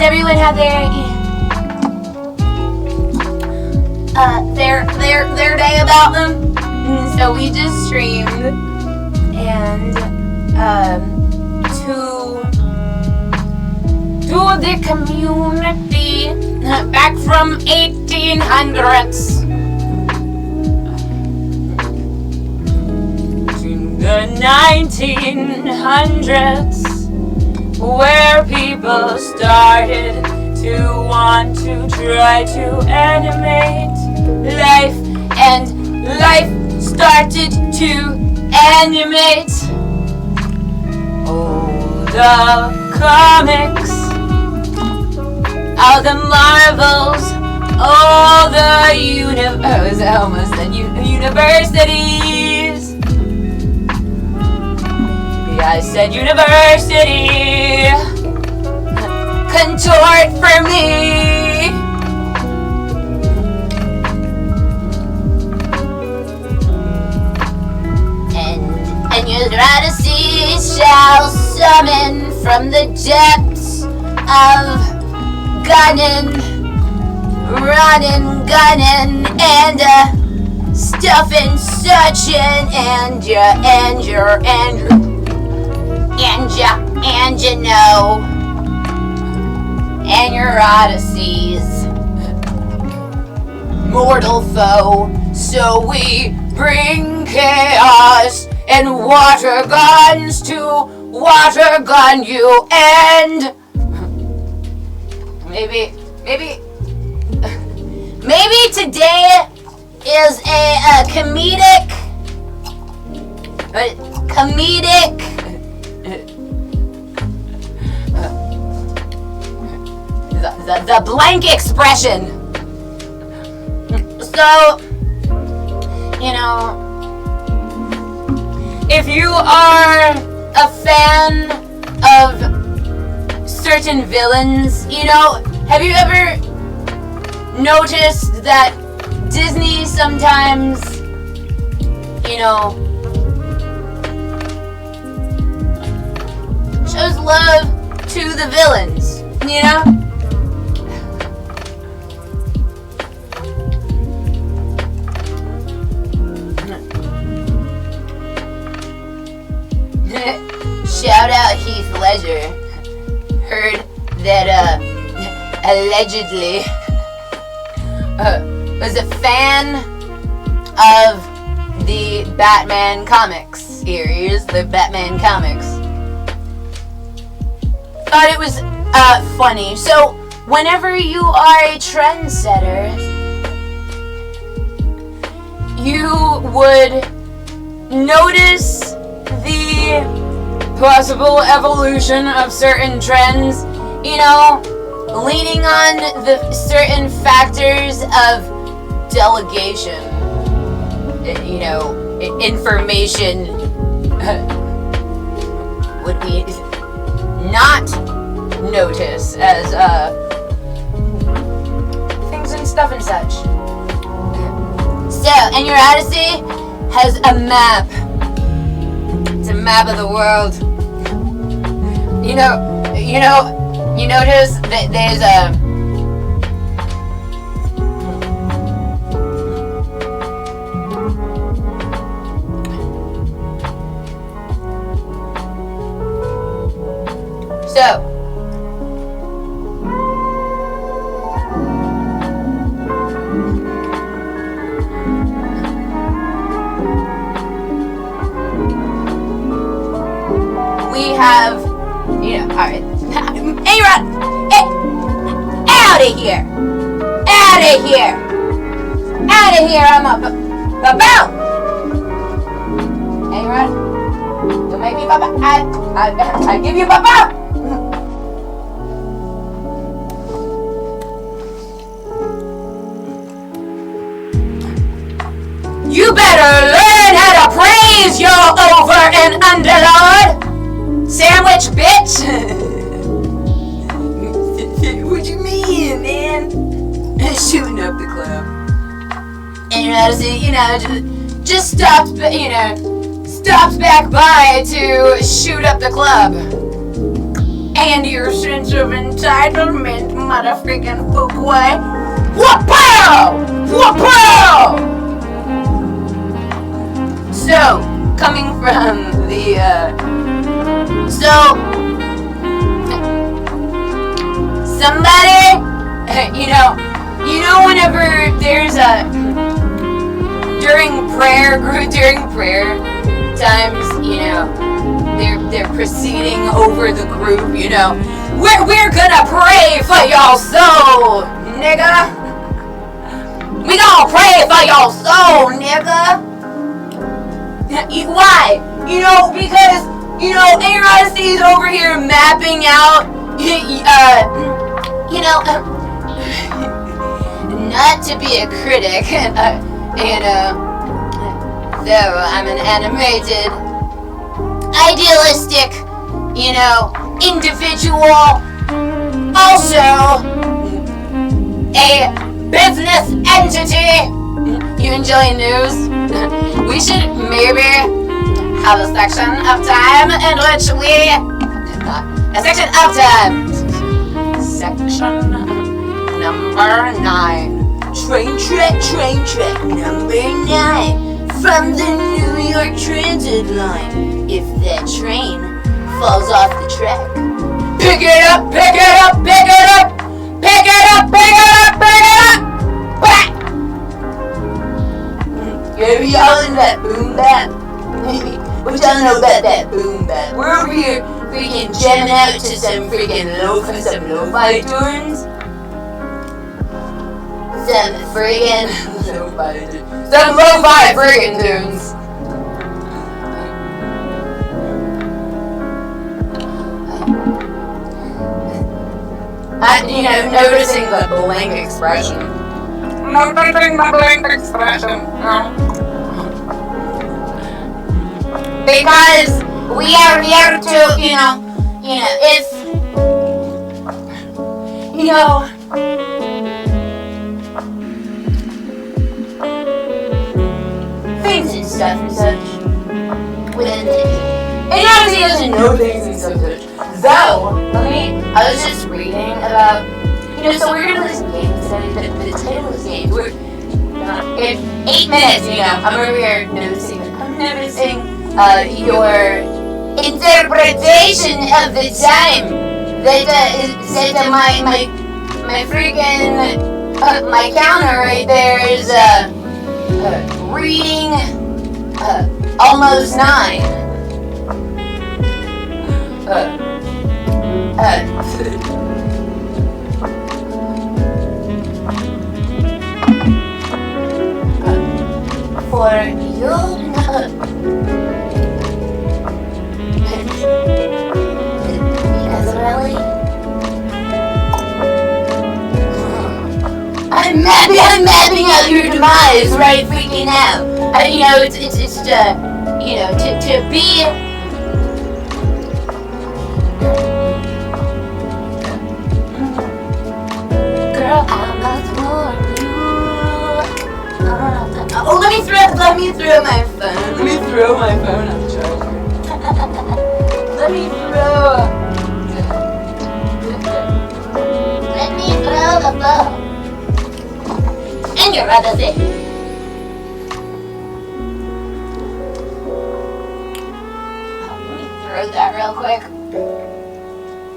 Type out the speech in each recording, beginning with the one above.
everyone have their day about them. So we just streamed, and to the community back from 1800s to the 1900s, where people started to want to try to animate life, and life started to animate all the comics, all the Marvels, all the I almost said universities. Maybe I said university. Contort for me. And ennyarodasi shall summon from the depths of gunning, running, gunning, and stuffing, searching, and you know, ennyarodasi's mortal foe. So we bring chaos and water guns to water gun you, and maybe today is a comedic the blank expression. So, you know, if you are a fan of certain villains, you know, have you ever noticed that Disney sometimes, you know, shows love to the villains, you know? Shout out Heath Ledger. Heard that allegedly was a fan of the Batman comics series, the Batman comics. Thought it was funny. So whenever you are a trendsetter, you would notice the possible evolution of certain trends, you know, leaning on the certain factors of delegation, you know, information would be not notice as things and stuff and such. So, ennyarodasi has a map. It's a map of the world. You notice that there's a we have, you know, alright. A-Rod! Out of here! Out of here! Out of here! I'm up. About! A-Rod, don't make me baba. I give you baba! You better learn how to praise your over and underlord! Sandwich, bitch! What you mean, man? Shooting up the club. Ennyarodasi, you know, just stops back by to shoot up the club. and your sense of entitlement, motherfucking fuckway. Wha-pow! Wha-pow! So, coming from the, somebody, you know, whenever there's during prayer times, they're proceeding over the group, we're gonna pray for your soul, nigga. We gonna pray for your soul, nigga. Why? Because, ennyarodasi is over here mapping out, not to be a critic, though I'm an animated, idealistic, individual, also a business entity. You enjoy news? We should maybe have a section of time in which section number 9. Train track number 9 from the New York Transit line. If that train falls off the track, pick it up, pick it up, pick it up, pick it up, pick it up, pick it up. Whack! Are y'all in that boom bap? What y'all know about that boom bap? We're over here freaking jamming out to some freaking lo-fi tunes. Some lo-fi friggin' tunes. Noticing the blank expression. Noticing the blank expression. Because we are here to, if, things and stuff and such. Ennyarodasi doesn't know things and such. Though, I was just reading about, so we're gonna play some games today. The title of this game, in 8 minutes, I'm over here noticing your interpretation of the time that my freaking my counter right there is reading almost 9. For you, because really, I'm mapping out your demise right freaking now. It's to be. Girl, I'm not for you. Oh, let me throw my phone. Let me throw my phone on the charger. Let me throw the phone. Ennyarodasi. Let me throw that real quick.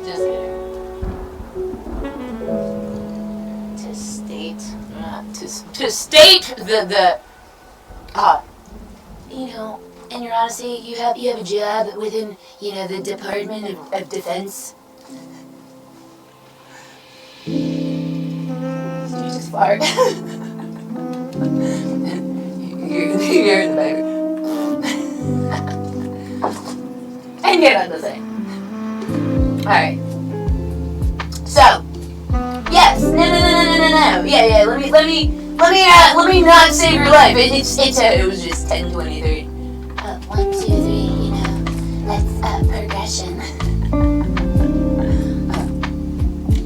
Just kidding. To state ennyarodasi, you have a job within, the Department of Defense. Did you just fart? You're in the baby. Ennyarodasi. Alright. So, yes, no. Yeah. Let me not save your life. It was just 10:23. 1, 2, 3. That's progression.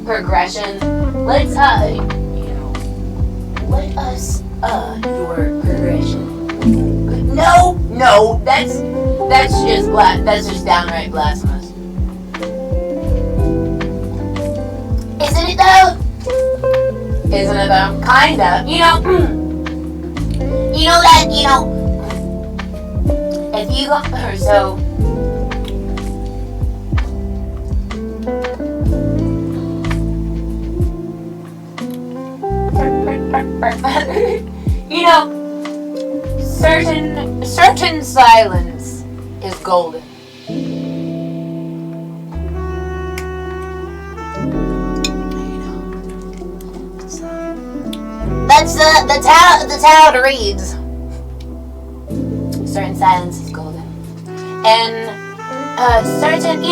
Progression. Let us your progression. No, that's just downright blasphemous. it though? Isn't it though? Kinda. You know that, if you go, or so, certain silence is golden. That's how it reads. Certain silence is golden. And certain,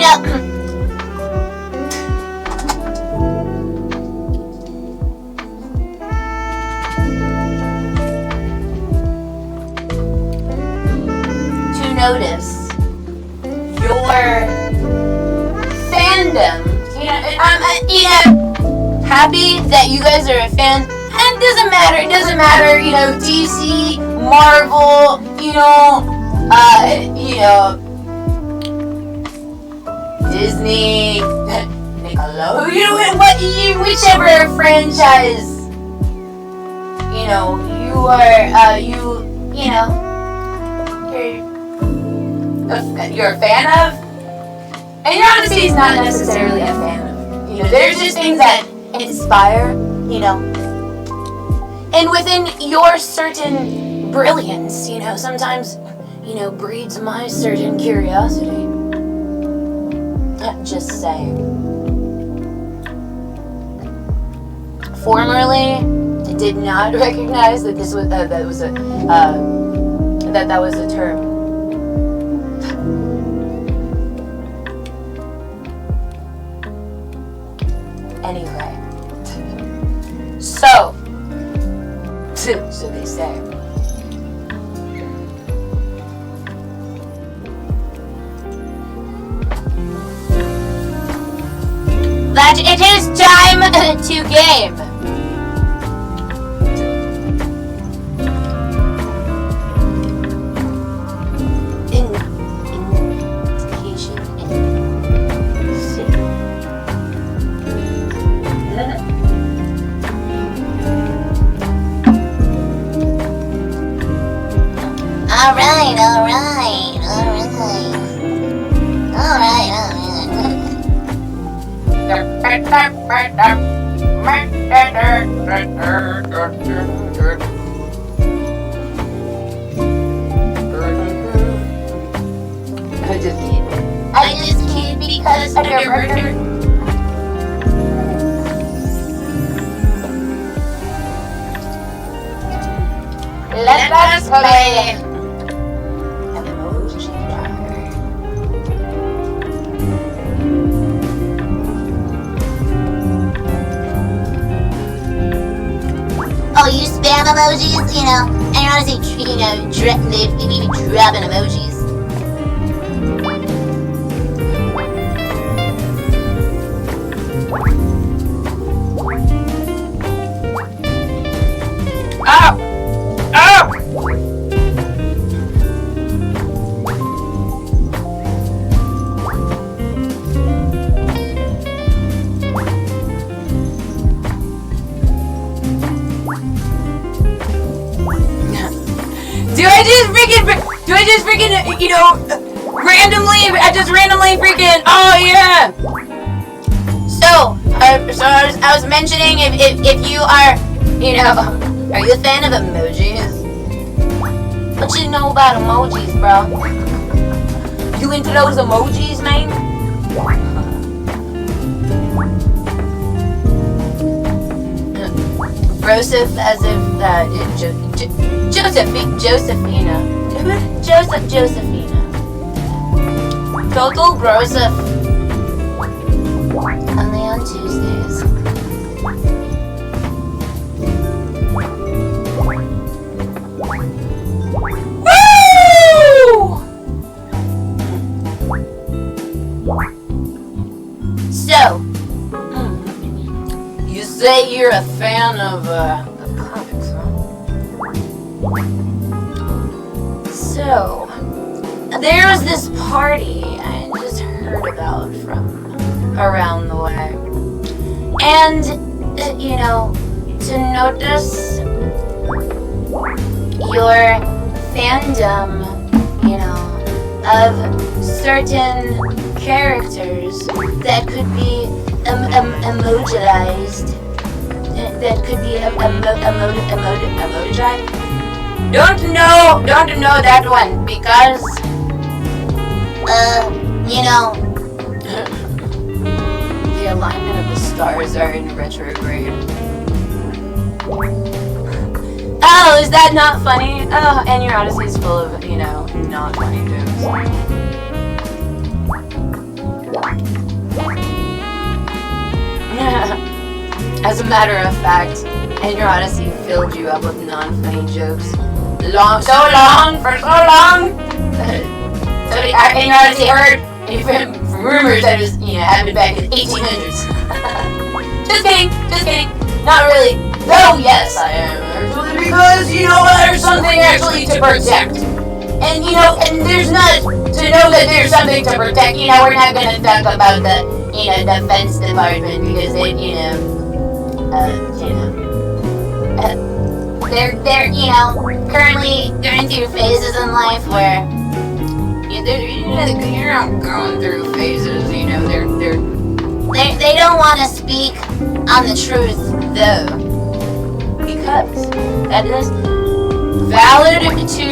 to notice your fandom. I'm happy that you guys are a fan. And it doesn't matter, DC, Marvel, Disney, Nickelodeon, whichever franchise, you're a fan of. And ennyarodasi is not necessarily a fan of. There's just things that inspire, And within your certain brilliance, sometimes, breeds my certain curiosity. Just saying. Formerly, I did not recognize that this was that was a term. Anyway, so they say. That it is time to game. I just can't because of your murder. Let us play. Oh, you spam emojis? And you're honestly, they dropping emojis. Ow! Ow! Do I just freaking, randomly freaking, oh yeah! So I was mentioning if you are, are you a fan of emojis? What you know about emojis, bro? You into those emojis, man? Joseph, as if, Josephina. Total Joseph. Only on Tuesdays. Woo! So, you say you're a fan of comics, huh? So, there was this party I just heard about from around the way. And, to notice your fandom, of certain characters that could be emojized. That could be emojized. Don't know that one because, the alignment of the stars are in retrograde. Oh, is that not funny? Oh, ennyarodasi is full of, not funny jokes. As a matter of fact, ennyarodasi filled you up with non-funny jokes. For so long! So ennyarodasi heard from rumors that it was, happened back in the 1800s. Just kidding. Not really. Oh, yes, I am. Because, there's something actually to protect. And, and there's not, to know that there's something to protect, we're not going to talk about the, defense department because they're, currently going through phases in life where, you're not going through phases, they don't want to speak on the truth, though. Because that is valid to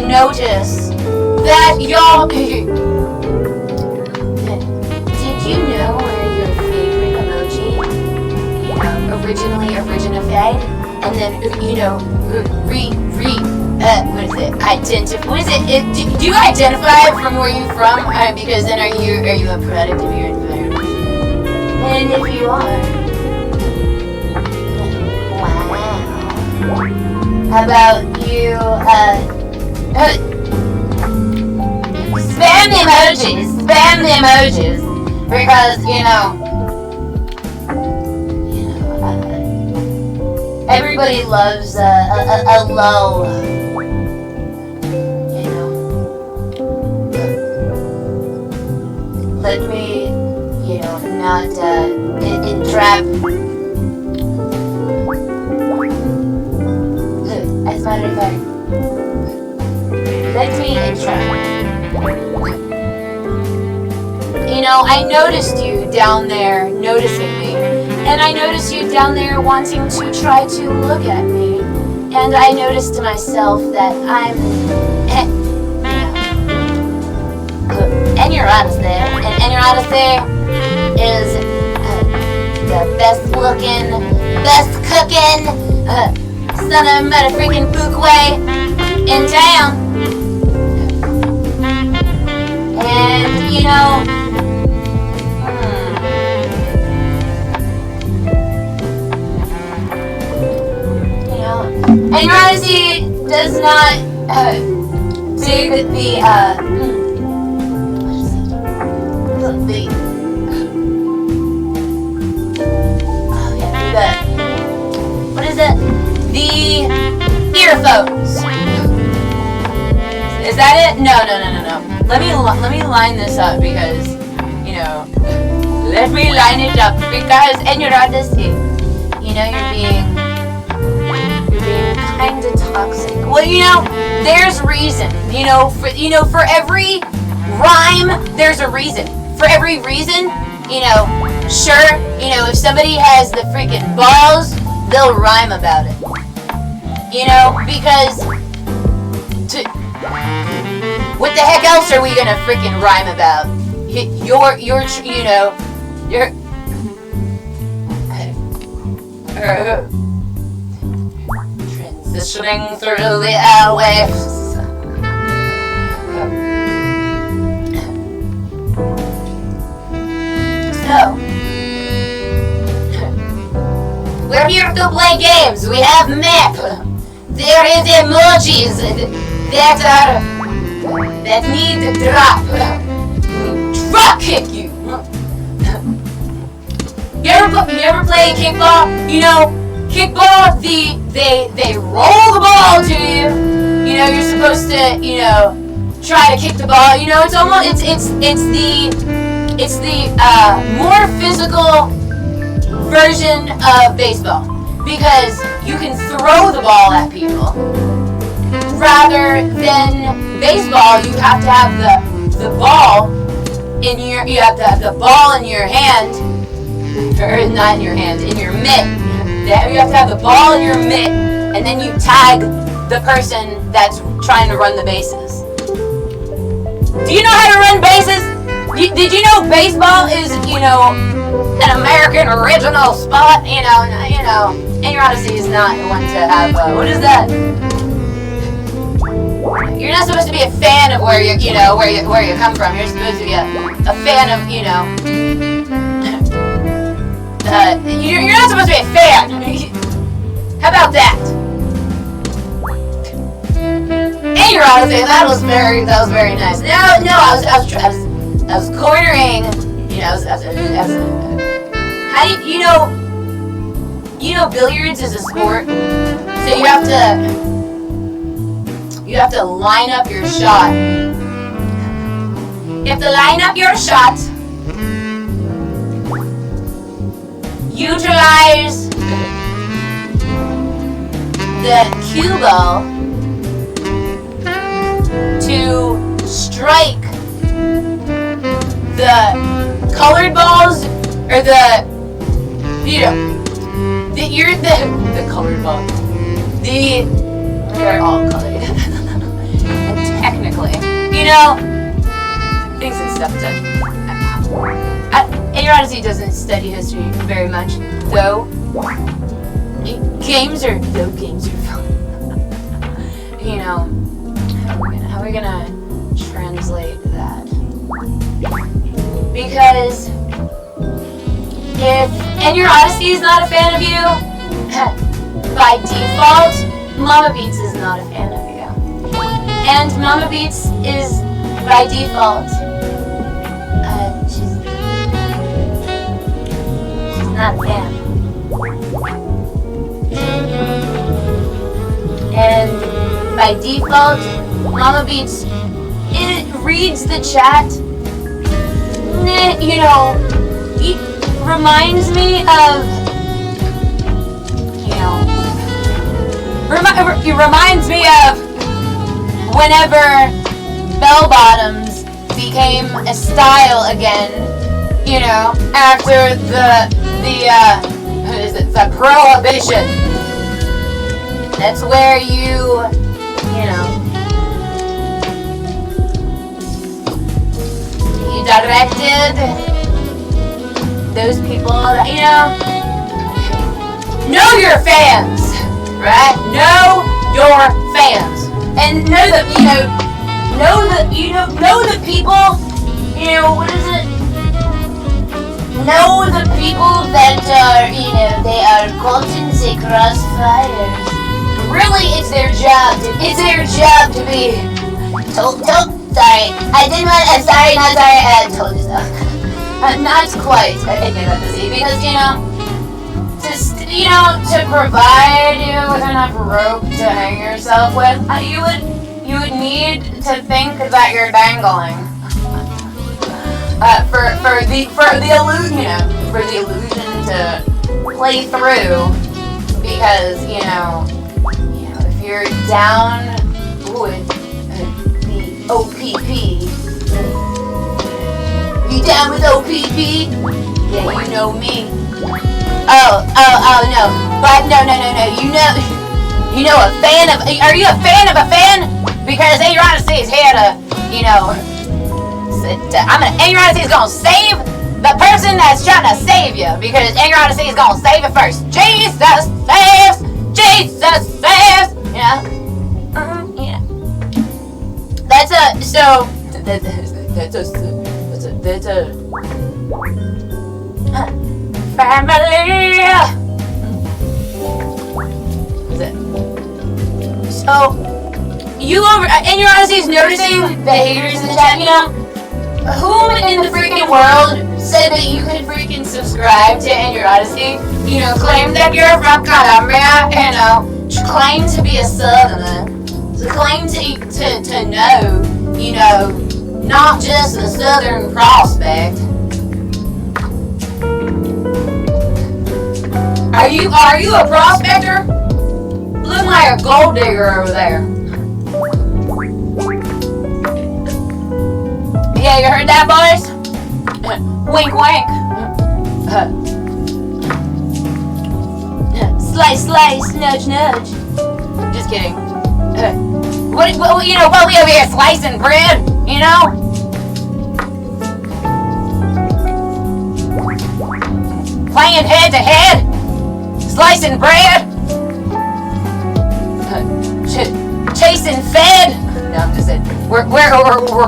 notice that y'all. Did you know where your favorite emoji, originally originated, and then do you identify from where you're from? Because then are you a product of your environment? And if you are. How about you, spam the emojis, because, everybody loves, a lull, let me, not, entrap. As a matter of fact, let me entrap. I noticed you down there noticing me, and I noticed you down there wanting to try to look at me, and I noticed to myself that I'm ennyarodasi, and ennyarodasi is the best looking, best cooking, son of a motherfucking bookway in town. And, ennyarodasi does not dig the what is it? The earphones. Is that it? No. Let me line this up because, let me line it up because ennyarodasi, you're being kind of toxic. Well, there's reason. For every rhyme, there's a reason. For every reason, sure, if somebody has the freaking balls, they'll rhyme about it. Because what the heck else are we gonna freaking rhyme about? Transitioning through the airwaves. So, we're here to play games. We have map. There is emojis that need to drop. Kick you. You ever play kickball? Kickball. They roll the ball to you. You're supposed to try to kick the ball. It's almost it's the more physical version of baseball, because you can throw the ball at people. Rather than baseball, you have to have the ball in your hand, or not in your hand, in your mitt. You have to have the ball in your mitt, and then you tag the person that's trying to run the bases. Do you know how to run bases? Did you know baseball is, an American original sport? Ennyarodasi is not one to have, what is that? You're not supposed to be a fan of where you come from. You're supposed to be a fan of, you're not supposed to be a fan. How about that? Ennyarodasi, that was very nice. No, I was cornering, how do billiards is a sport, so you have to line up your shot. You have to line up your shot, utilize the cue ball to strike the colored balls, or the colored balls. They're all colored. And technically, things and stuff Ennyarodasi doesn't study history very much, though games are fun. How are we gonna translate that? Because if Ennyarodasi is not a fan of you, by default, Mama Beats is not a fan of you. And Mama Beats is, by default, she's not a fan. And by default, Mama Beats, it reads the chat. It reminds me of, it reminds me of whenever bell bottoms became a style again, after the prohibition. That's where you directed those people that, know your fans, right? Know your fans. And know the people, what is it? Know the people that are, they are caught in the crossfires. Really, it's their job to be sorry. I'm sorry, not sorry, I told you so. Not quite, Ennyarodasi, because, to provide you with enough rope to hang yourself with, you would need to think that you're dangling. For the illusion to play through, because, if you're down with the OPP, you down with OPP? Yeah, you know me. Oh, no. But no. A fan of, are you a fan of a fan? Because Ennyarodasi is here to, Ennyarodasi is gonna save the person that's trying to save you. Because Ennyarodasi is gonna save it first. Jesus saves! That's a family. So Ennyarodasi is noticing the haters in the chat. Who in the freaking world said that you could freaking subscribe to Ennyarodasi? Claim that you're from Colombia, claim to be a southerner, claim to know, not just the southern prospect. Are you a prospector? Look like a gold digger over there. Yeah, you heard that, boys? Wink, wink. Slice, slice, nudge, nudge. Just kidding. What we over here slicing bread, you know? Playing head to head, slicing bread, chasing Fed. No, I'm just saying. We're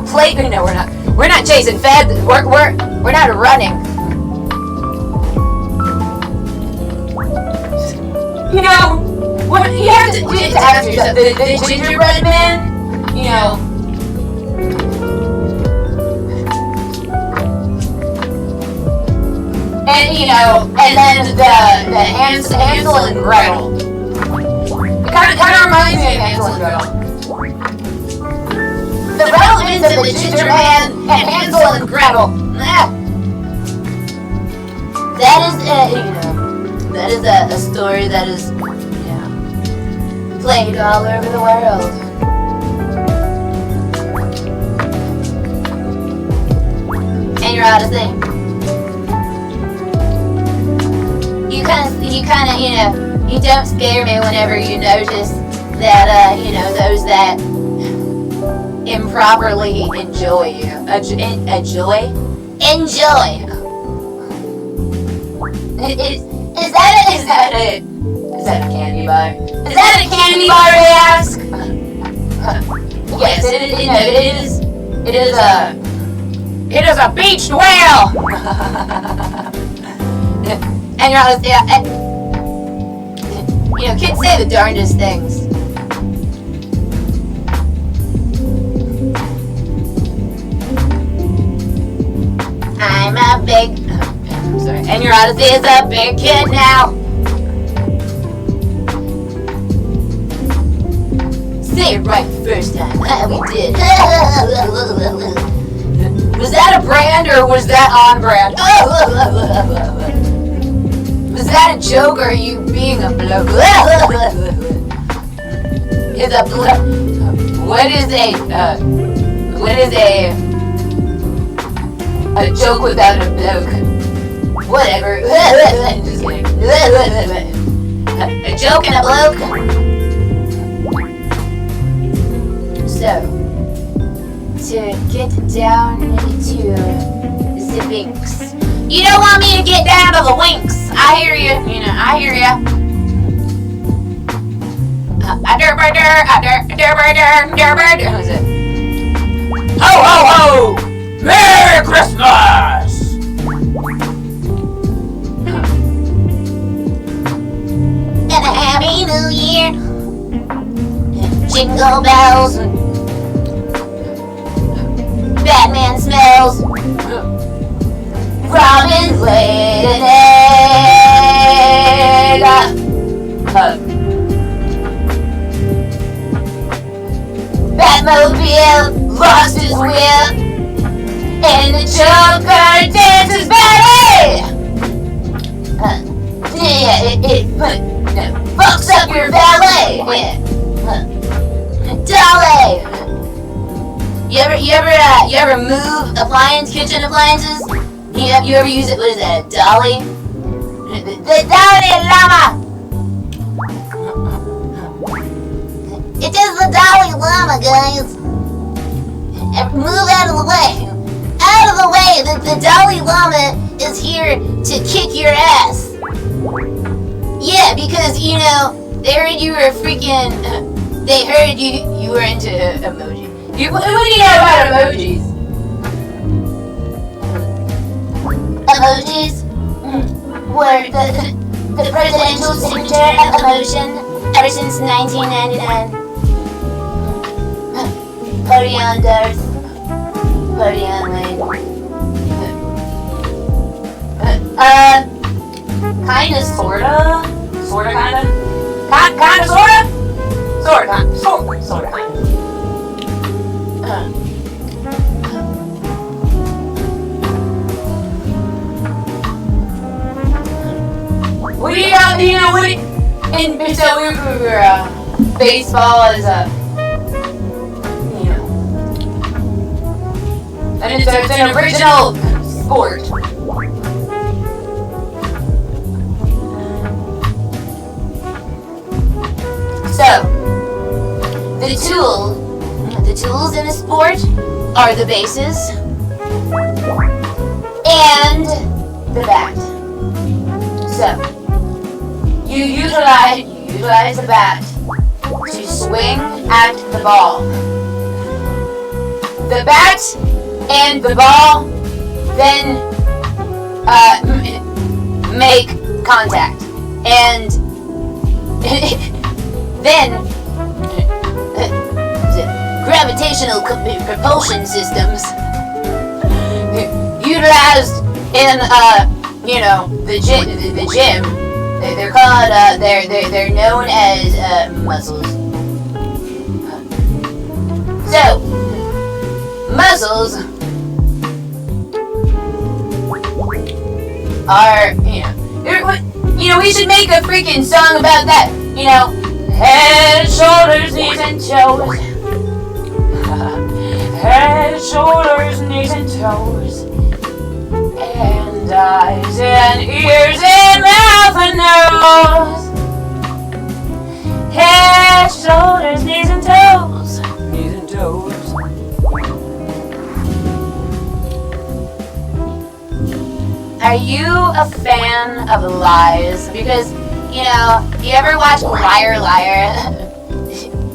playing. No, we're not. We're not chasing Fed. We're not running. You know, what you have to ask yourself. The gingerbread man, you know. And you know, and then the Hansel and Gretel. It kind of reminds me of Hansel and Gretel. The relevance of the ginger man and Hansel and Gretel. That is a story that is played all over the world. Ennyarodasi. You kind of, you don't scare me whenever you notice that, those that improperly enjoy you. Enjoy? Is that a candy bar? Is that a candy bar, they ask? Yes, it is a beached whale! And you're honest, kids say the darndest things. I'm a big... sorry. Ennyarodasi is a big kid now. Say it right the first time. We did. Was that a brand or was that on brand? Was that a joke or are you being a bloke? Is a bloke? What is a joke without a bloke? Whatever. Just kidding. A joke and a bloke. So, to get down to the winks. You don't want me to get down to the winks. I hear you. I hear ya. Who's it? Ho, ho, ho! Merry Christmas! And a Happy New Year. Jingle bells. Batman smells. Robin's laid an egg. Batmobile lost his whip, and the Joker dances ballet. It fucks up your valet. Dolly. You ever move kitchen appliances? You ever use it? What is that? A dolly? The Dalai Lama. It is the Dalai Lama, guys. Move out of the way. Out of the way. The Dalai Lama is here to kick your ass. Yeah, because they heard you were freaking. They heard you were into emoji. What do you know about emojis? Emojis were the presidential signature of emotion ever since 1999. Party on Darth. Party on Wayne. Kinda, sorta. Sorta, kinda. Kinda, sorta? Sorta, kinda. What do you got And so we were, baseball is and it's an original sport. So, the tools in the sport are the bases and the bat. So, you utilize the bat to swing at the ball. The bat and the ball then make contact, and then gravitational propulsion systems utilized in the gym. They're called they're known as muscles. So muscles are we should make a freaking song about that. Head, shoulders, knees, and toes. Head, shoulders, knees, and toes. And eyes, and ears, and mouth, and nose. Head, shoulders, knees, and toes. Knees and toes. Are you a fan of lies? Because, you ever watch Liar Liar?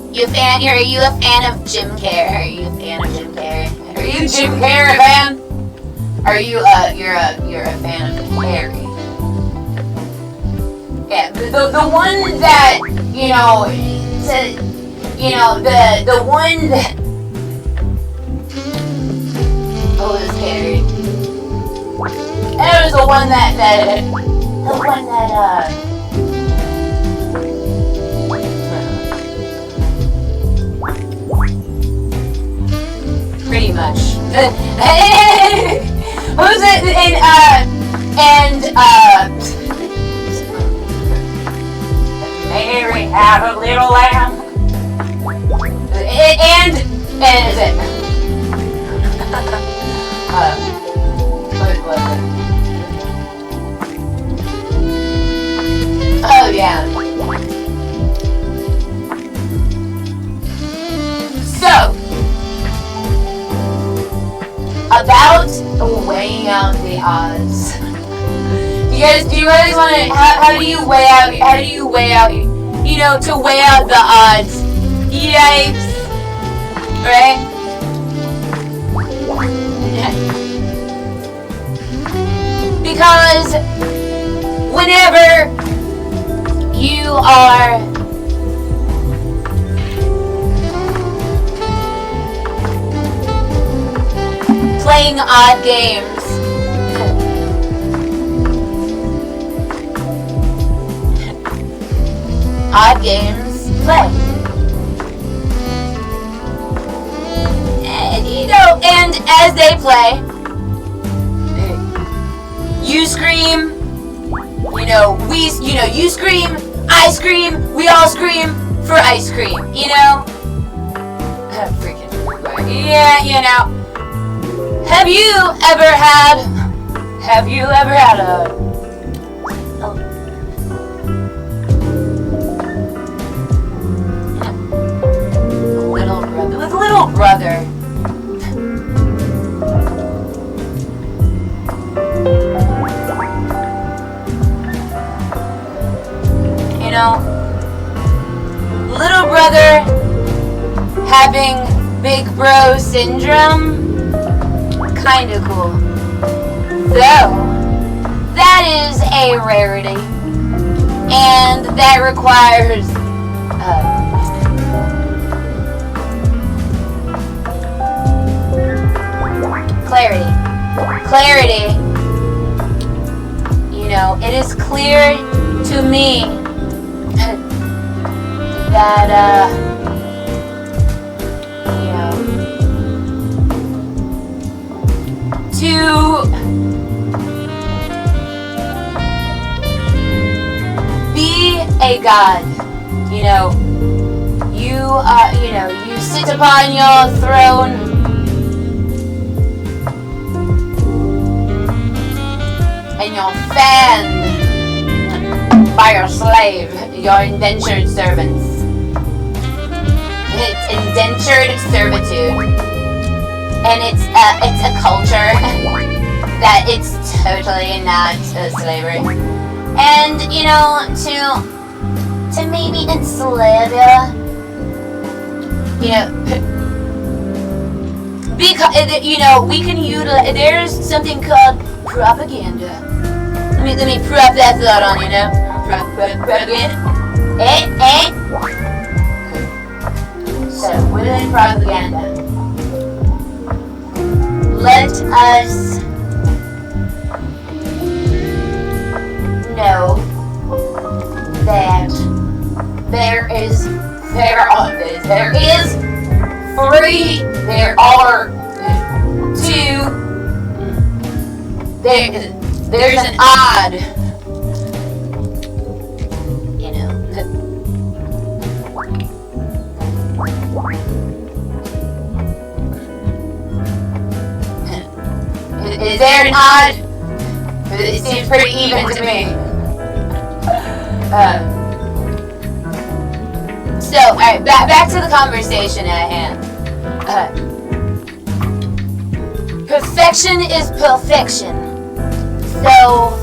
Are you a fan of Jim Carrey? Are you a fan of Jim Carrey? Are you a Jim Carrey fan? Are you you're a fan of Carrey? Yeah, the one that, the one that was Carrey. And it was the one that pretty much. Who's it? Mary had a little lamb. And is it? What was it? Oh yeah. So, about weighing out the odds. Do you guys want to? How do you weigh out? To weigh out the odds? Yikes! Right? Because whenever you are playing odd games, play. And as they play, you scream, you scream, I scream, we all scream for ice cream, freaking, yeah, Have you ever had a little brother? Little brother having big bro syndrome? Kinda cool. So, that is a rarity. And that requires clarity. It is clear to me that a god. You know, you sit upon your throne. And you're fanned by your slave, your indentured servants. It's indentured servitude. And it's a culture that it's totally not slavery. And, to maybe enslave because, we can utilize, there's something called propaganda. Let me prop that thought on you now. Propaganda. So, within propaganda, let us know that there are two, there's an odd, is there an odd? It seems pretty even to me. So, alright, back to the conversation at hand. Perfection is perfection. So,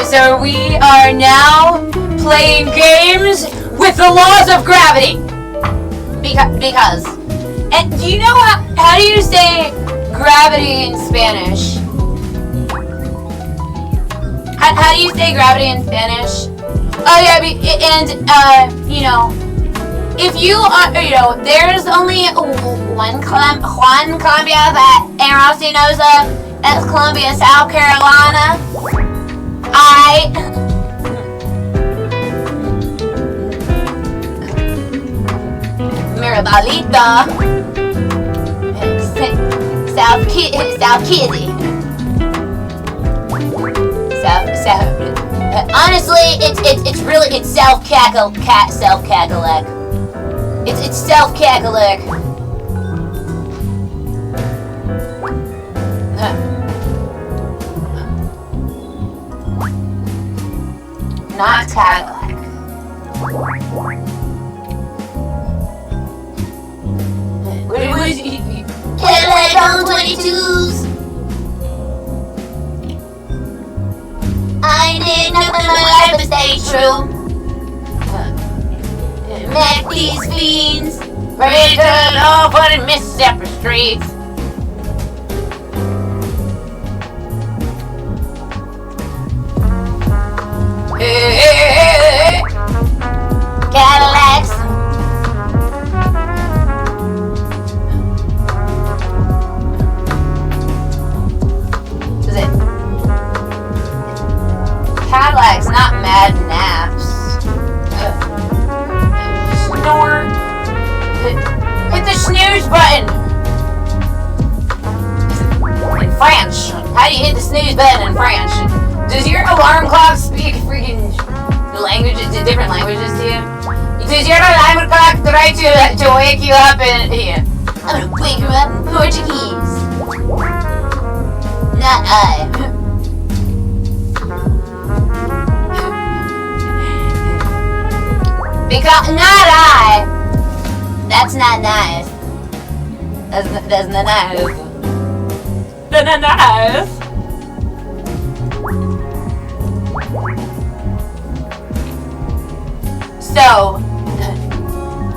So we are now playing games with the laws of gravity. Because. And do you know how do you say gravity in Spanish? How do you say gravity in Spanish? Oh yeah, and if you are, there's only one Columbia that ennyarodasi knows of. That's Columbia, South Carolina. Mirabalita, South Kitty. Honestly, it's South Cackalack. It's South Cackalack. Not Cadillac. What is it? Cadillac on 22s. I did nothing in my life but stay true. Met these fiends, ready to turn off on the Mississippi streets. Cadillacs. Is it Cadillacs, not Mad Naps? Snore. Hit the snooze button. In French. How do you hit the snooze button in French? Does your alarm clock speak freaking languages, different languages to you? Does your alarm clock try to wake you up in... Yeah. I'm gonna wake you up in Portuguese. Not I. Because, not I. That's not nice. That's not nice. That's not nice. So,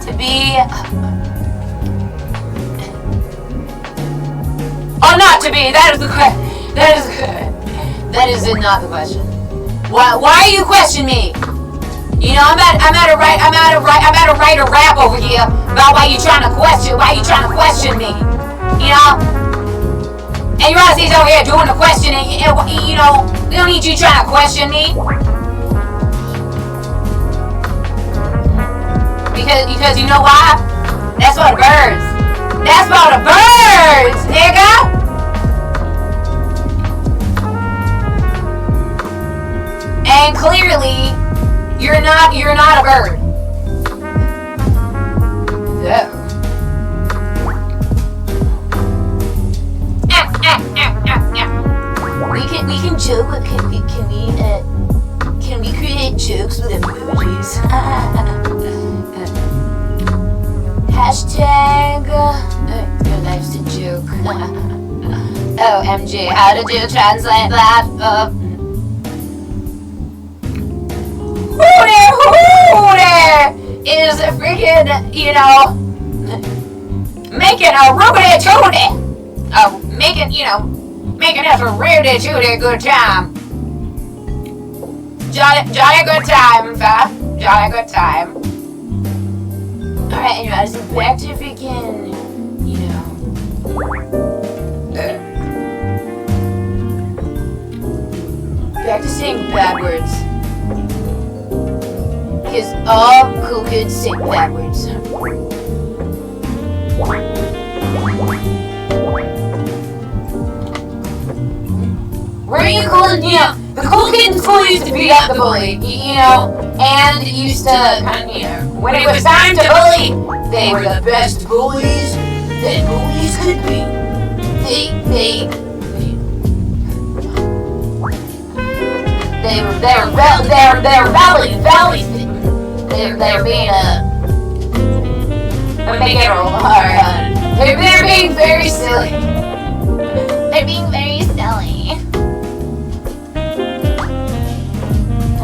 to be not to be. That is not the question. Why are you questioning me? You know, I'm at to write a rap over here about why you trying to question me. You know? And your Aussie's over here doing the questioning. You know, we don't need you trying to question me. Because you know why? That's for the birds. That's for the birds, nigga. And clearly, you're not a bird. So. We can joke. Can we create jokes with emojis? Hashtag. Your life's a joke. OMG, how did you translate that? Who there is freaking, you know, making a roody tooty. Making us a really tooty good time. Jolly good time, fella. Jolly good time. Alright, anyways, back to freaking, you know. Back to saying bad words. Because all cool kids say bad words. Were you cool? You know, the cool kid in school used to beat up the bully, you know, and used to, you know, when it was time to bully, they were the best bullies that bullies could be. They were being making it roll hard. They're being very silly. They're being very silly.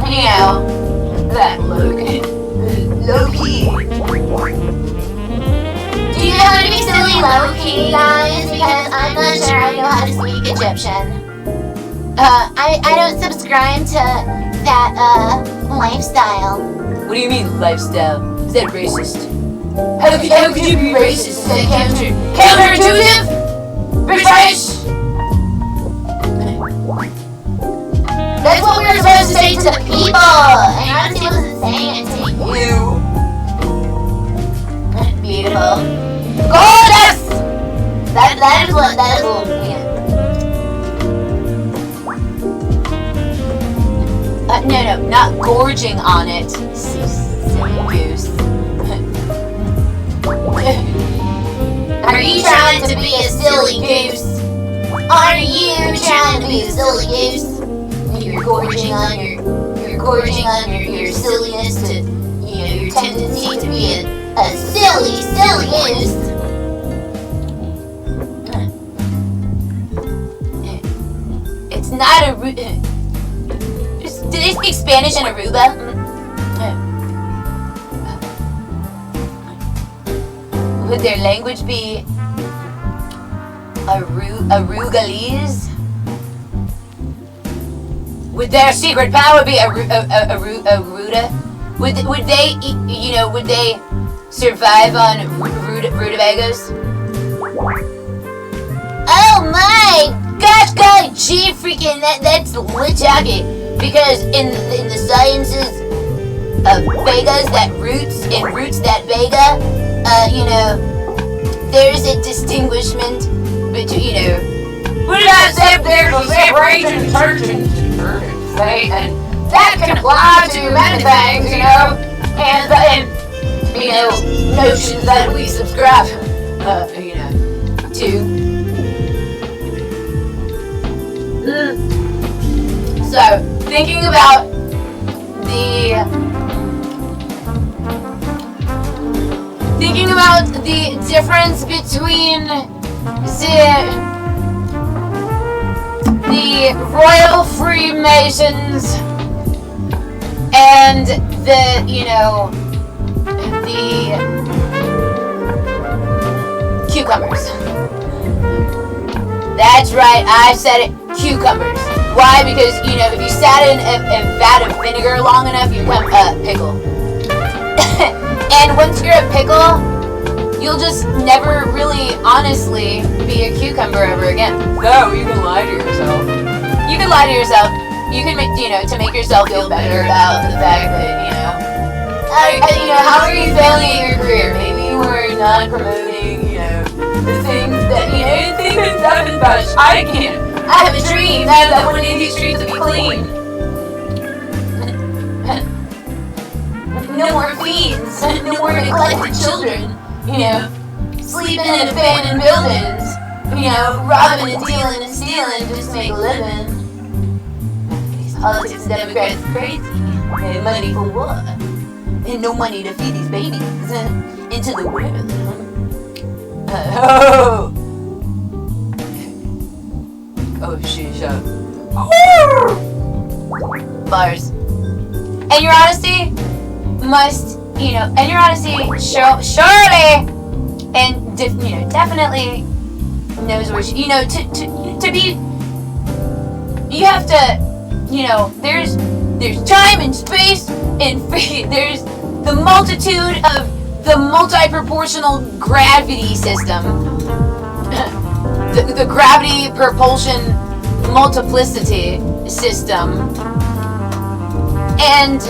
You know, that low-key. Do you know how to be silly low-key, guys? Because I'm not sure I know how to speak Egyptian. I don't subscribe to that, lifestyle. What do you mean, lifestyle? Is that racist? How could you be racist? Is that counterintuitive? Precise? That's what we were supposed to say to the people! And honestly, wasn't saying it to you. Beautiful. Gorgeous! That is what, yeah. No, not gorging on it. Silly goose. Are you trying to be a silly goose? Are you trying to be a silly goose? You're gorging on your silliness to, you know, your tendency to be a silly goose. It's not a. Do they speak Spanish in Aruba? Would their language be Arugalese? Would their secret power be Aruda? Would they, you know, would they survive on rutabagas? Oh my gosh, golly gee, freaking that's legit. Because in the sciences of vegas, roots that vega, you know, there's a distinguishment between, you know, what did I say? There's a separation in church and state, and that can apply to many things, you know, and you know, notions that we subscribe, you know, to. So, thinking about the difference between the Royal Freemasons and the, you know, the cucumbers. That's right, I said it. Cucumbers. Why? Because, if you sat in a vat of vinegar long enough, you become a pickle. And once you're a pickle, you'll just never really, honestly, be a cucumber ever again. No, you can lie to yourself. You can lie to yourself. You can, to make yourself feel better about the fact that, how are you failing at your career? Maybe you were not promoting, the things that, things that happen about it. I have a dream that one of these streets will be clean. No more fiends, no more neglected children, sleeping in abandoned buildings, robbing and dealing and stealing just to make a living. These politics and Democrats are crazy. They have money for what? And no money to feed these babies into the world. Oh, shisha. Bars. And your honesty must, and your honesty surely and definitely knows where she, to be, you have to, there's time and space and free, there's the multitude of the multi-proportional gravity system, the gravity propulsion multiplicity system, and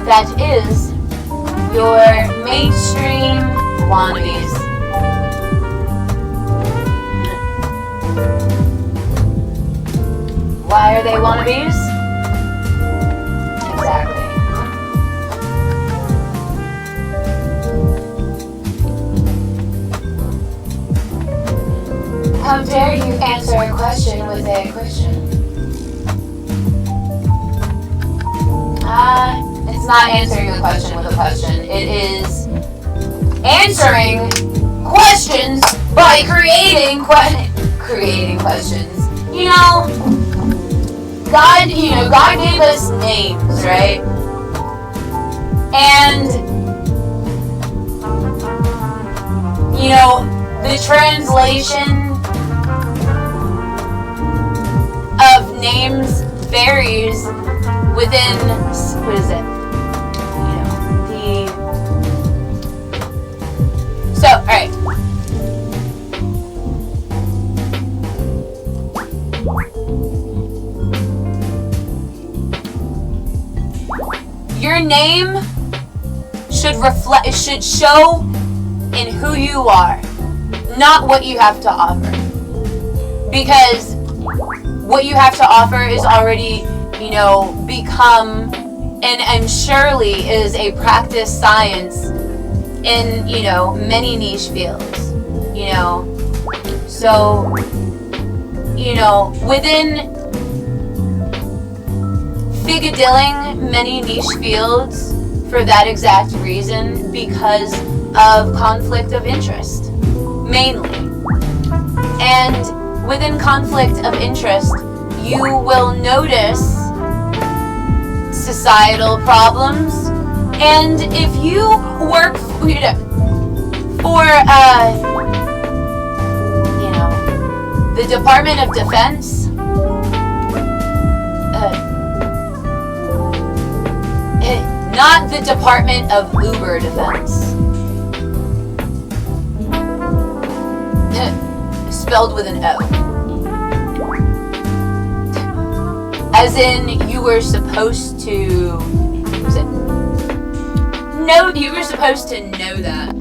that is your mainstream wannabes. Why are they wannabes? Exactly. How dare you answer a question with a question? It's not answering a question with a question. It is answering questions by creating questions. God gave us names, right? And the translation of names varies within, what is it? So, alright. Your name should show in who you are, not what you have to offer. Because what you have to offer is already, become, and surely is a practice science in, many niche fields, So, within figadilling many niche fields for that exact reason, because of conflict of interest, mainly. And within conflict of interest, you will notice societal problems, and if you work for the Department of Defense, not the Department of Uber Defense, spelled with an O. As in, you were supposed to... No, you were supposed to know that.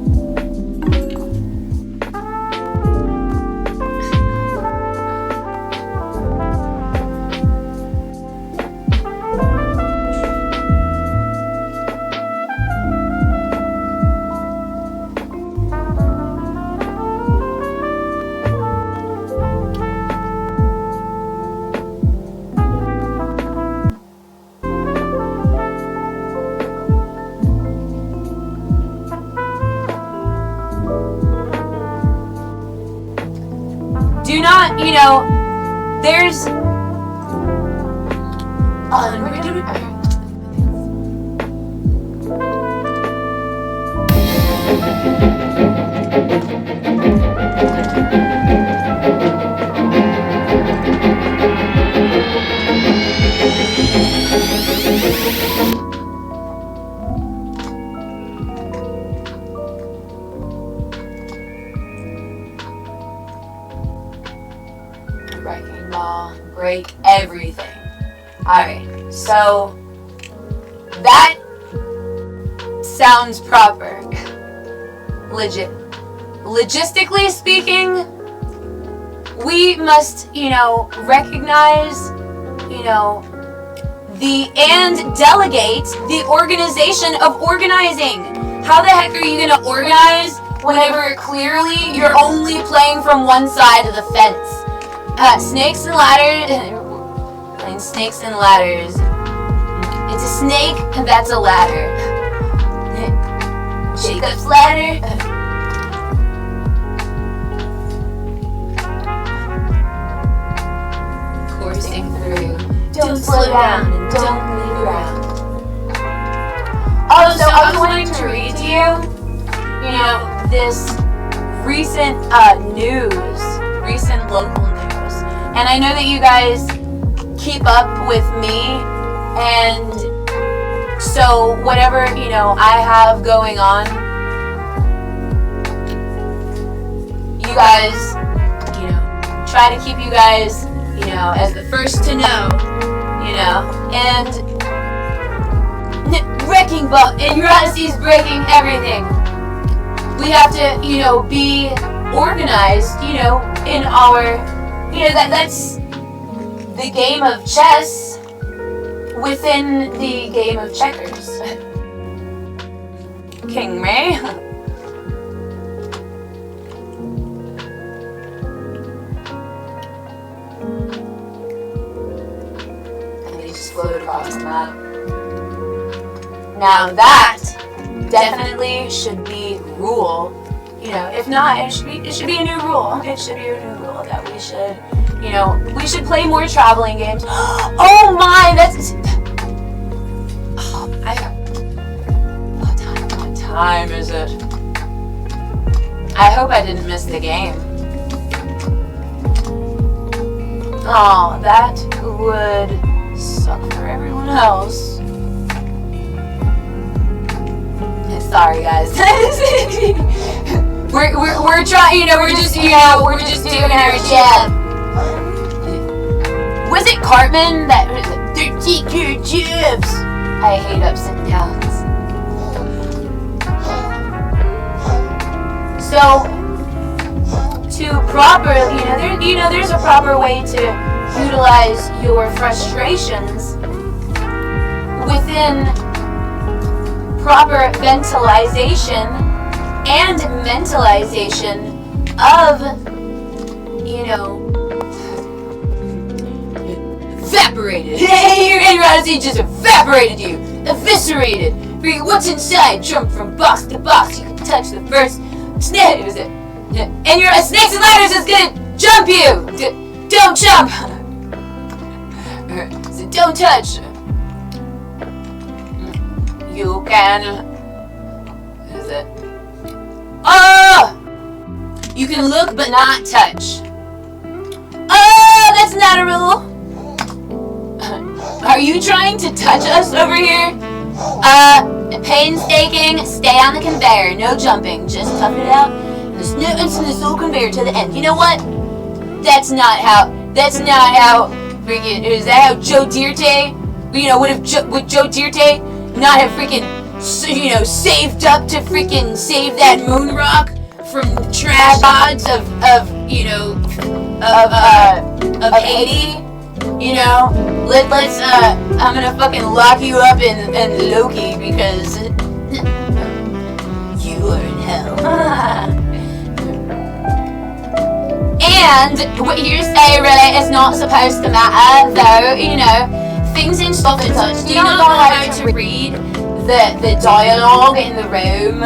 that, there's... Breaking law, break everything. Alright, so that sounds proper. Logistically speaking, we must, recognize, and delegate the organization of organizing. How the heck are you gonna organize whenever clearly you're only playing from one side of the fence? Snakes and ladders, playing snakes and ladders. It's a snake and that's a ladder. Jacob's ladder. Coursing through. Don't slow down and don't leave ground. Also, I was wanting to read to you, this recent recent local news. And I know that you guys keep up with me, and so whatever, I have going on, you guys, try to keep you guys, as the first to know, and wrecking ball, ennyarodasi is breaking everything. We have to, be organized, in our, that's the game of chess within the game of checkers. King Ray. And they just float across the map. Now that definitely should be rule. If not, it should be a new rule. It should be a new rule that we should, we should play more traveling games. Oh my, that's... What time is it? I hope I didn't miss the game. Oh, that would suck for everyone else. Sorry, guys. we're trying, we're just doing our job. Was it Cartman that was like, they're taking jobs? I hate ups and downs. So, to properly, there's a proper way to utilize your frustrations within proper ventilization and mentalization of, evaporated. Hey, your ennyarodasi just evaporated you. Eviscerated. What's inside? Jump from box to box. You can touch the first snake. And your snakes and ladders is gonna jump you. Don't jump. So don't touch. You can... Is it? Oh! You can look but not touch. Oh, that's not a rule. Are you trying to touch us over here? Painstaking, stay on the conveyor. No jumping, just tough it out. There's no instant this little conveyor to the end. You know what? That's not how freaking... Is that how Joe Dierte... would Joe Dierte... not have freaking, saved up to freaking save that moon rock from trash gods of Haiti? Let's I'm gonna fucking lock you up in Loki because you are in hell. And what you say really is not supposed to matter, though, things in stuff and such. Do you not know how to read the dialogue in the room?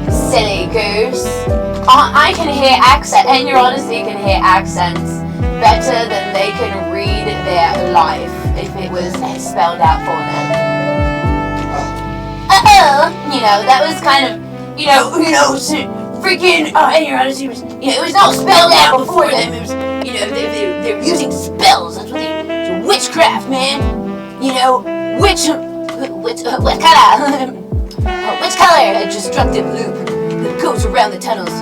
Silly goose. I can hear accent, ennyarodasi can hear accents better than they can read their life if it was spelled out for them. That was kind of, freaking ennyarodasi was, it was not spelled out before them. It was, they're using spells. That's what it's witchcraft, man. Which color a destructive loop that goes around the tunnels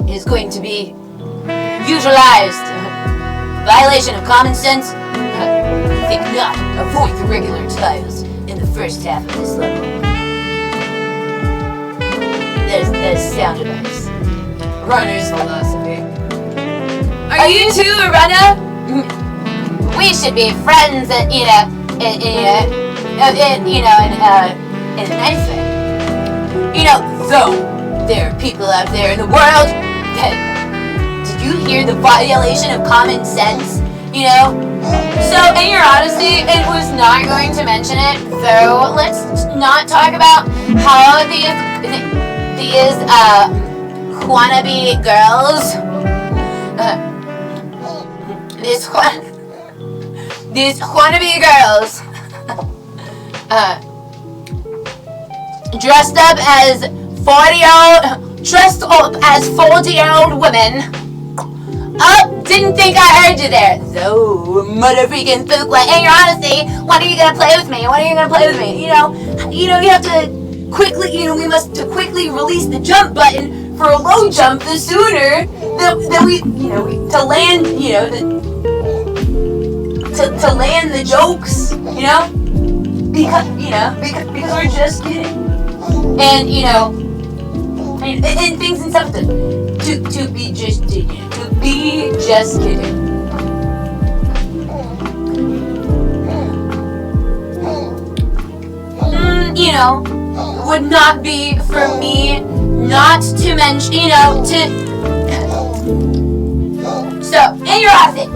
is going to be utilized. Violation of common sense? Think not. Avoid the regular tiles in the first half of this level. There's sound advice. Runner's philosophy. Are you too a runner? We should be friends in a nice way. Though there are people out there in the world that, did you hear the violation of common sense? So ennyarodasi, it was not going to mention it, though let's not talk about how these wannabe girls, these wannabe girls, dressed up as 40-year-old women. Didn't think I heard you there. So, mother freaking spook, ennyarodasi, when are you gonna play with me? You have to quickly, we must quickly release the jump button for a low jump. The sooner that we, to land, to land the jokes, because we're just kidding. And, and things and substance. To be just kidding. Would not be for me not to mention, So, ennyarodasi.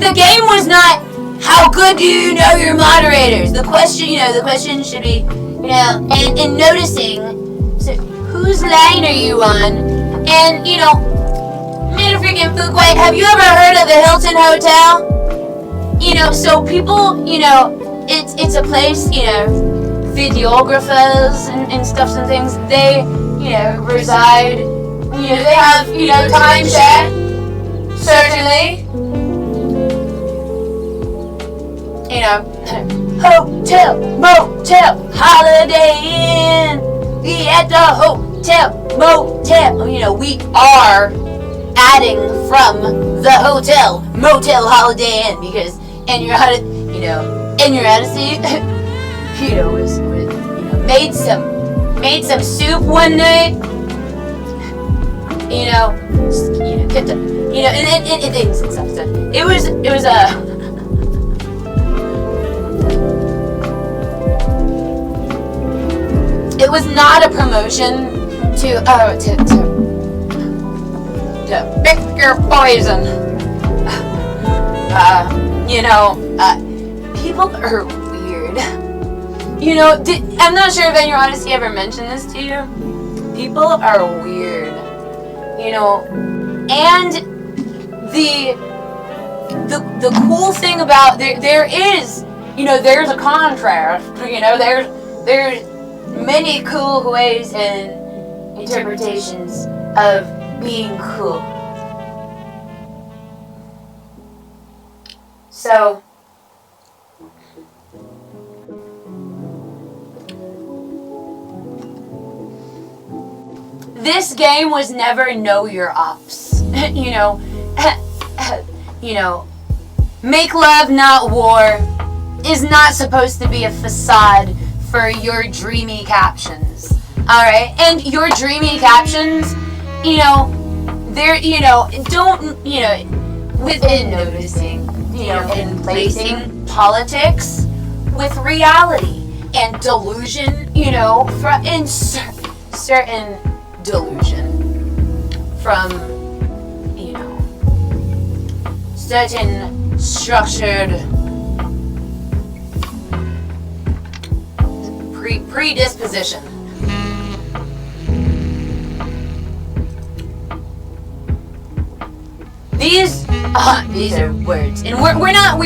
The game was not how good do you know your moderators. The question should be, and noticing, so whose line are you on? And, man, freaking Fuquay, have you ever heard of the Hilton Hotel? So people, it's a place, videographers and stuff and things, they, reside, they have, timeshare, certainly. Hotel, motel, Holiday Inn, we at the hotel, motel. We are adding from the hotel, motel, Holiday Inn, because ennyarodasi, was made some soup one night, get the, and things and stuff. It was It was not a promotion to pick your poison. People are weird. I'm not sure if ennyarodasi ever mentioned this to you. People are weird. And the cool thing about there is, there's a contrast. There's many cool ways and interpretations of being cool. So, this game was never know your ops. Make love, not war is not supposed to be a facade for your dreamy captions. Alright? And your dreamy captions, they're, don't, within noticing, and placing politics with reality and delusion, in certain delusion from, certain structured predisposition. these are words, and we're not.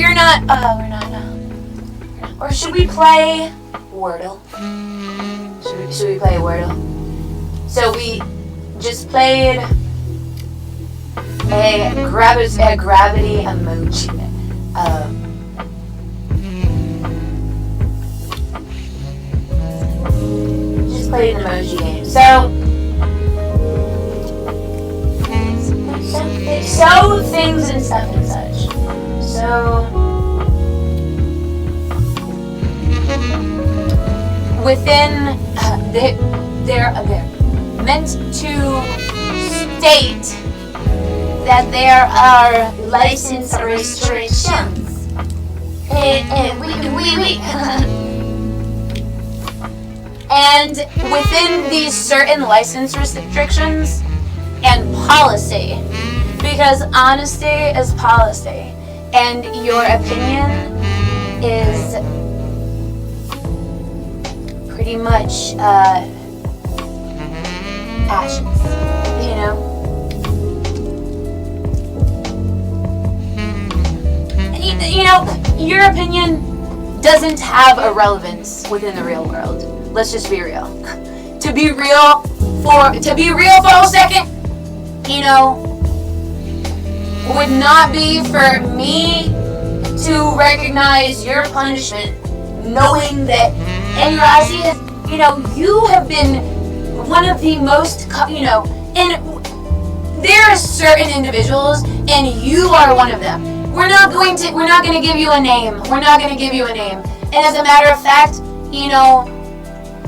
Or should we play Wordle? Should we play Wordle? So we just played a gravity emoji. Just played an emoji game. So things and stuff and such. So within they're meant to state that there are license restrictions. And within these certain license restrictions and policy, because honesty is policy, and your opinion is pretty much actions, you know? You know, your opinion doesn't have a relevance within the real world. Let's just be real. To be real for a second, you know, would not be for me to recognize your punishment, knowing that ennyarodasi is, you know, you have been one of the most, you know, and there are certain individuals, and you are one of them. We're not going to give you a name. We're not going to give you a name. And as a matter of fact, you know,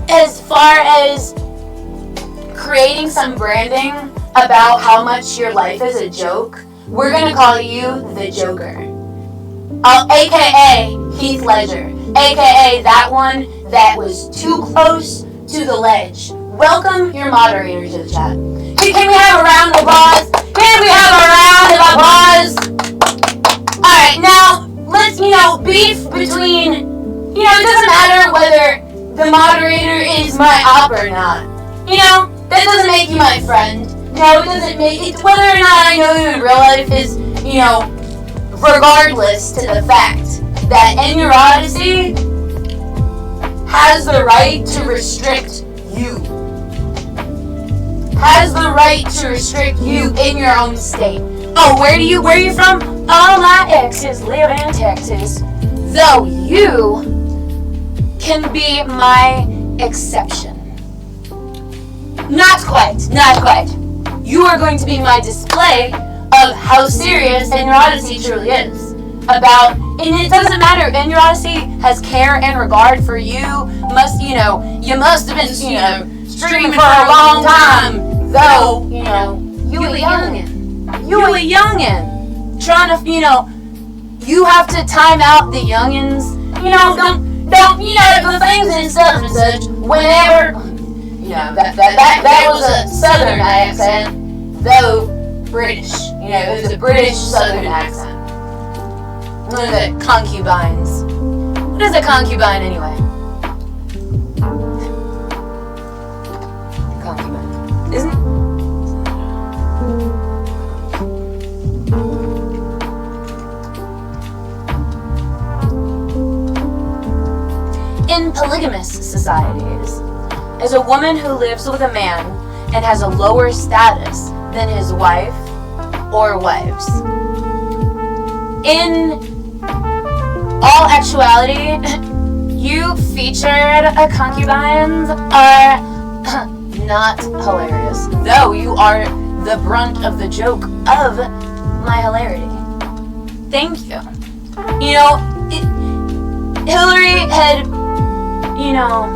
as far as creating some branding about how much your life is a joke, we're going to call you the Joker. AKA Heath Ledger. AKA that one that was too close to the ledge. Welcome your moderator to the chat. Can we have a round of applause? Can we have a round of applause? Alright, now, let's, you know, beef between, you know, it doesn't matter whether the moderator is my op or not. You know, that doesn't make you my friend. No, it doesn't make it, whether or not I know you in real life is, you know, regardless to the fact that ennyarodasi has the right to restrict you. Has the right to restrict you in your own state. Oh, where are you from? All my exes live in Texas. Though you can be my exception. Not quite. You are going to be my display of how serious ennyarodasi truly is. And it doesn't matter, ennyarodasi has care and regard for you. You must have been, you know, streaming for a long time. Though, you know, you a youngin'. Trying to, you know, you have to time out the youngins. You know, don't, you know, the things and stuff and such. Whenever, you know, that was a southern accent, though British. You know, it was a British southern accent. One of the concubines. What is a concubine anyway? Concubine. Isn't it? In polygamous societies, is a woman who lives with a man and has a lower status than his wife or wives. In all actuality, you featured concubines are not hilarious, though you are the brunt of the joke of my hilarity. Thank you. You know, Hillary had, you know,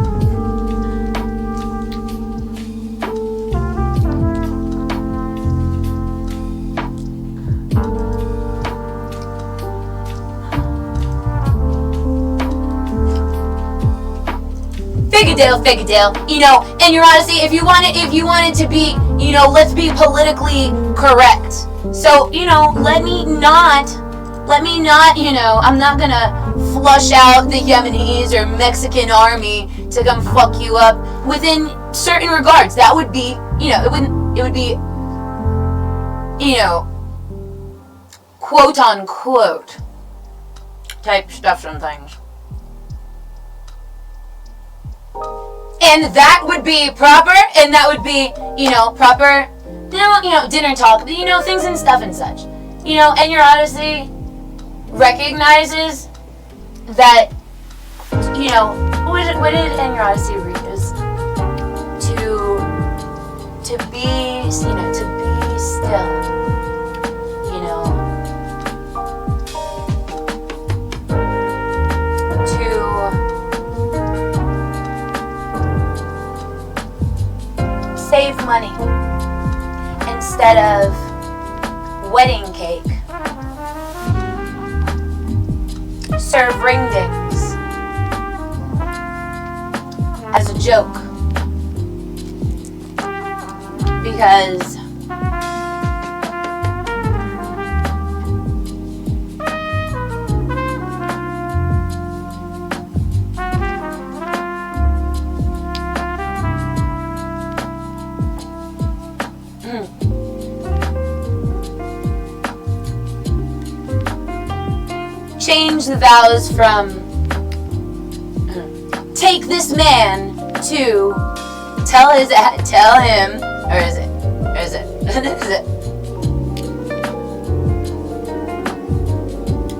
Figadale, you know, ennyarodasi, if you wanted to be, you know, let's be politically correct. So, you know, let me not, you know, I'm not gonna flush out the Yemenis or Mexican army to come fuck you up within certain regards. That would be, you know, it would be, you know, quote unquote type stuff and things. And that would be proper, and that would be, proper, dinner talk, things and stuff and such. Ennyarodasi recognizes that, what did ennyarodasi read? Is to be still, save money instead of wedding cake. Serve ring dings as a joke. Because change the vows from take this man to tell him, or is it?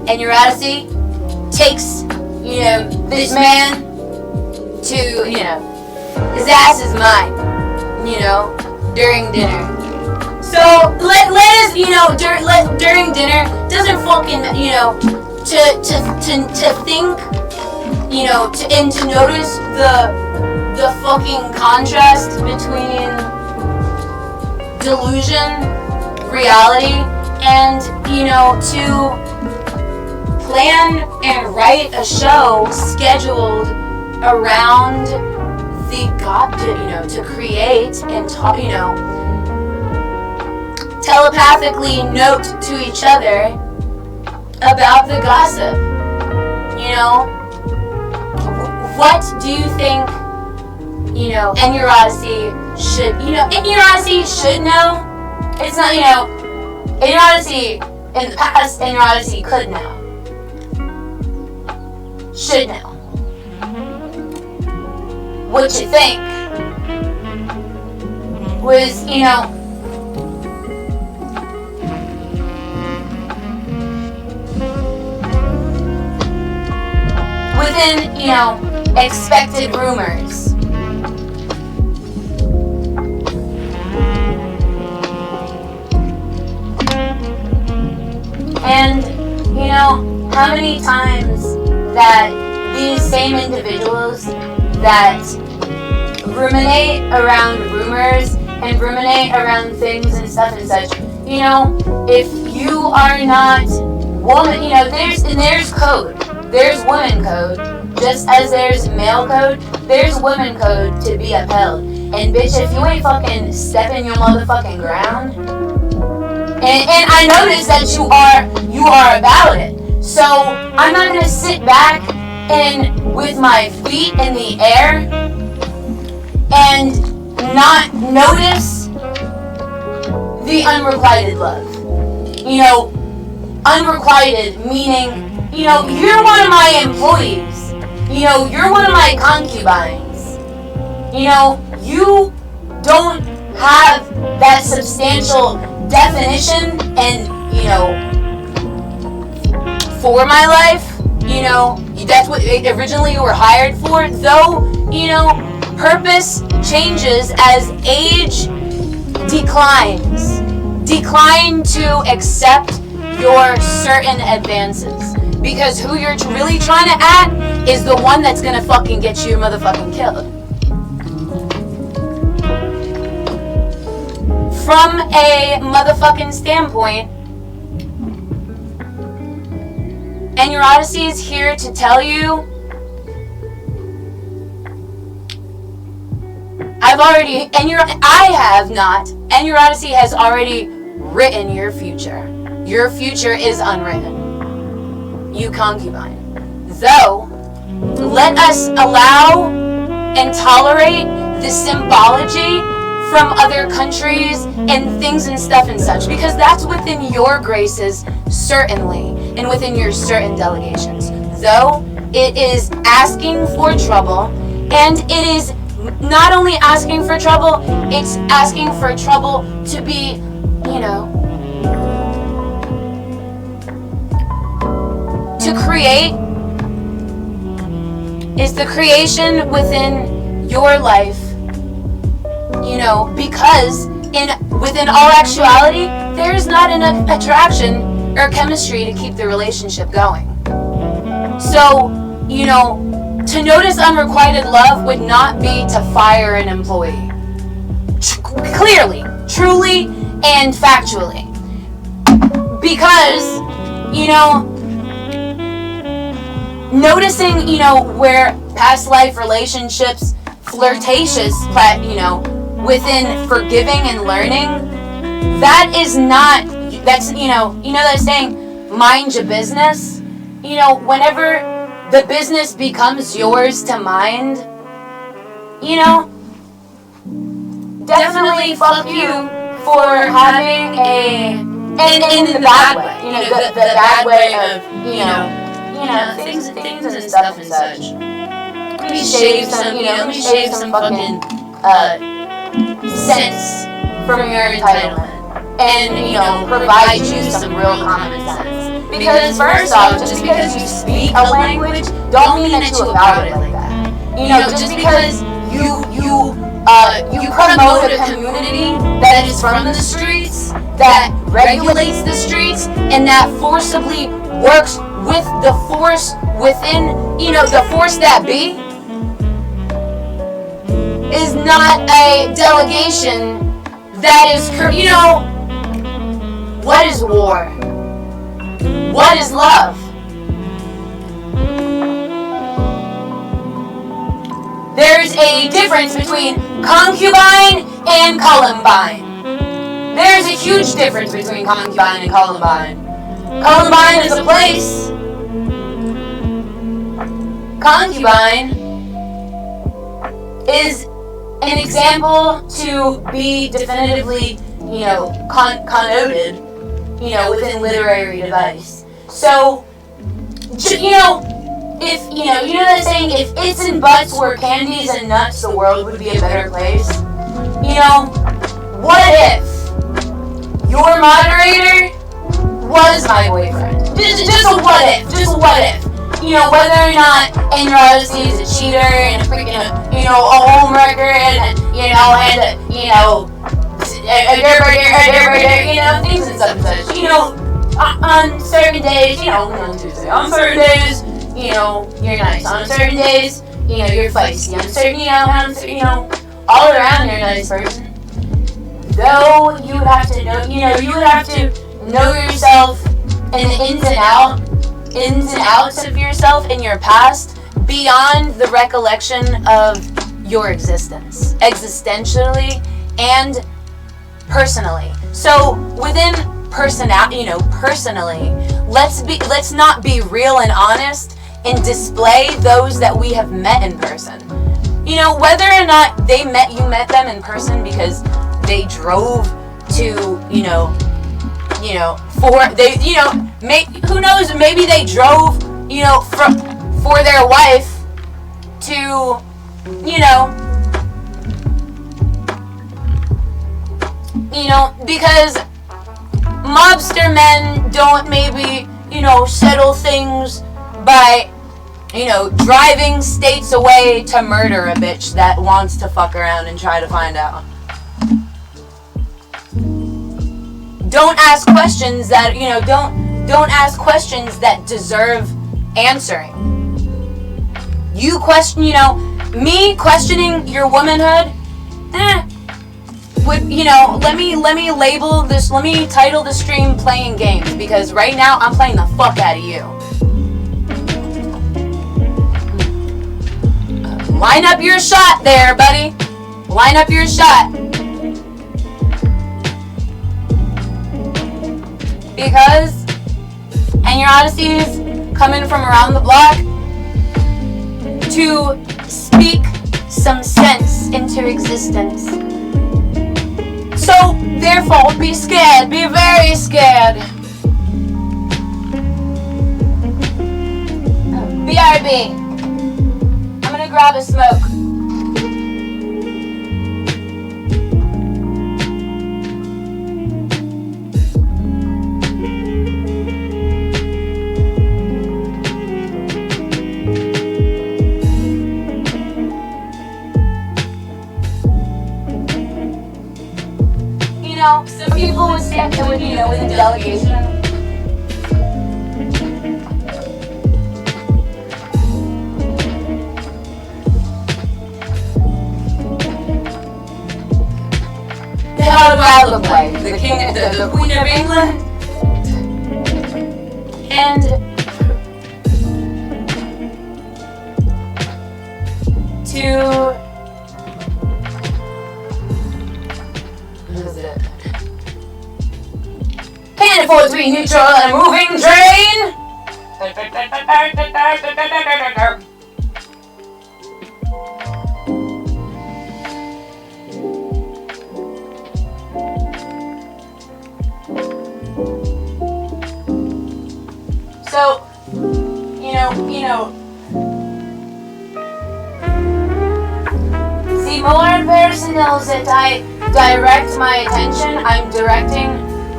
Ennyarodasi takes, this man to, his ass is mine, during dinner. So let us, during dinner, doesn't fucking, to think, and to notice the fucking contrast between delusion, reality, and, to plan and write a show scheduled around the God, to create and talk, telepathically note to each other about the gossip. What do you think, ennyarodasi should, ennyarodasi should know? It's not, ennyarodasi, in the past, ennyarodasi could know. Should know. What you think was, within, expected rumors. And, how many times that these same individuals that ruminate around rumors and ruminate around things and stuff and such, if you are not woman, there's code. There's woman code. Just as there's male code, there's woman code to be upheld. And bitch, if you ain't fucking stepping your motherfucking ground, and I notice that you are about it. So I'm not gonna sit back and with my feet in the air and not notice the unrequited love. Unrequited meaning, you're one of my employees. You're one of my concubines. You don't have that substantial definition and, for my life, that's what originally you were hired for, though, purpose changes as age declines. Decline to accept your certain advances. Because who you're really trying to at is the one that's gonna fucking get you motherfucking killed. From a motherfucking standpoint, ennyarodasi is here to tell you ennyarodasi has already written your future. Your future is unwritten. You concubine. Though, let us allow and tolerate the symbology from other countries and things and stuff and such, because that's within your graces, certainly, and within your certain delegations. Though it is asking for trouble, and it is not only asking for trouble, it's asking for trouble to be, to create is the creation within your life, because within all actuality, there is not enough attraction or chemistry to keep the relationship going. So, to notice unrequited love would not be to fire an employee. Clearly, truly, and factually. Because, noticing, where past life relationships, flirtatious, within forgiving and learning, that's, that saying, mind your business. Whenever the business becomes yours to mind, definitely fuck you for having and in the bad way, the bad way of, things and stuff and such. Let me shave some fucking sense from your entitlement and, provide you some real common sense. Because first off, just because you speak a language, don't mean that you about it like that. Just because you promote a community that is from the streets, that regulates the streets, and that forcibly works with the force within, the force that be, is not a delegation that is, what is war? What is love? There's a difference between concubine and columbine. There's a huge difference between concubine and columbine. Columbine is a place. Concubine is an example to be definitively, connoted, within literary device. So, if, that saying, if its and buts were candies and nuts, the world would be a better place. What if your moderator was my boyfriend? Just a what if. Whether or not ennyarodasi is a cheater and a freaking, a homewrecker and, things and such and such. On certain days, on Tuesday, on certain days, you're nice. On certain days, you're feisty. On certain, all around you're a nice person. Though you would have to know, you would have to know yourself and the ins and outs of yourself in your past beyond the recollection of your existence, existentially and personally. So within personally, let's not be real and honest and display those that we have met in person. Whether or not you met them in person because they drove to, who knows, maybe they drove, for their wife to, because mobster men don't maybe, settle things by, driving states away to murder a bitch that wants to fuck around and try to find out. Don't ask questions that, don't ask questions that deserve answering. You question, me questioning your womanhood, would, let me label this, let me title the stream Playing Games, because right now I'm playing the fuck out of you. Line up your shot there, buddy. Line up your shot. Because ennyarodasi is coming from around the block to speak some sense into existence. So, therefore, be scared. Be very scared. BRB. I'm gonna grab a smoke. Some people would say it would, with a delegation. How do I look like? The Queen of England? And to can't afford to be neutral in a moving train. So, see, more person knows that I direct my attention. I'm directing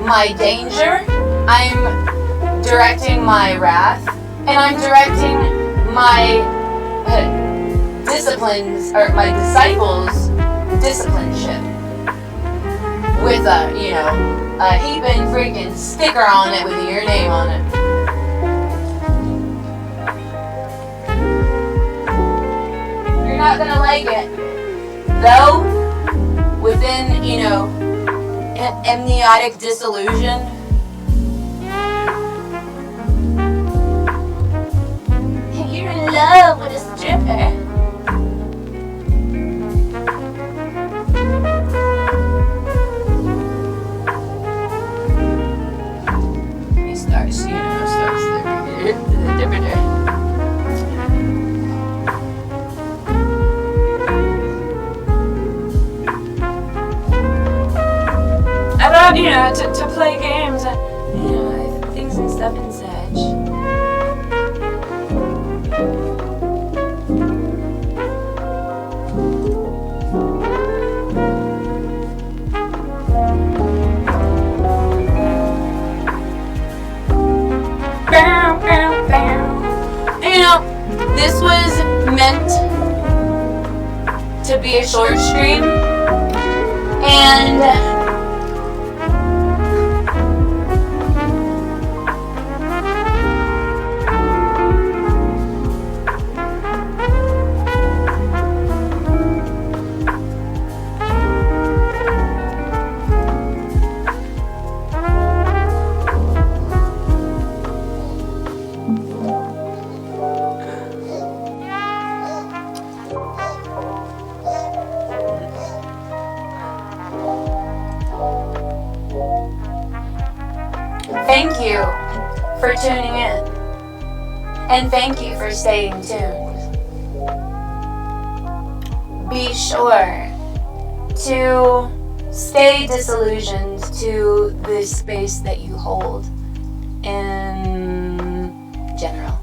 my danger. I'm directing my wrath. And I'm directing my disciplines, or my disciples' discipleship. With a heaping freaking sticker on it with your name on it. You're not gonna like it. Though, within, amniotic disillusion, you're in love with a stripper. He starts the different. To play games, things and stuff and such. This was meant to be a short stream, and thank you for tuning in, and thank you for staying tuned. Be sure to stay disillusioned to the space that you hold in general.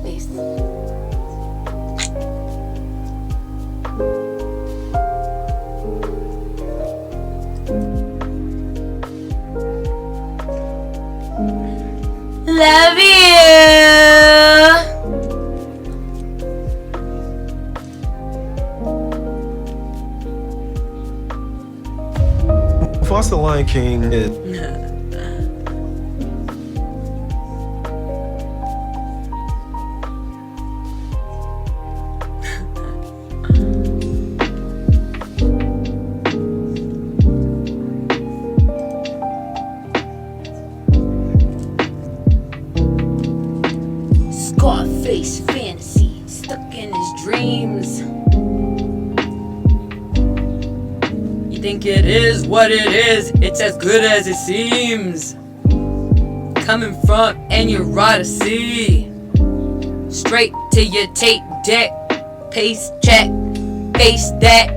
Peace. Love you. Foster the Lion King is Scarface fantasy, stuck in his dreams. You think it is what it is, it's as good as it seems. Coming from ennyarodasi, straight to your tape deck. Paste check, paste that.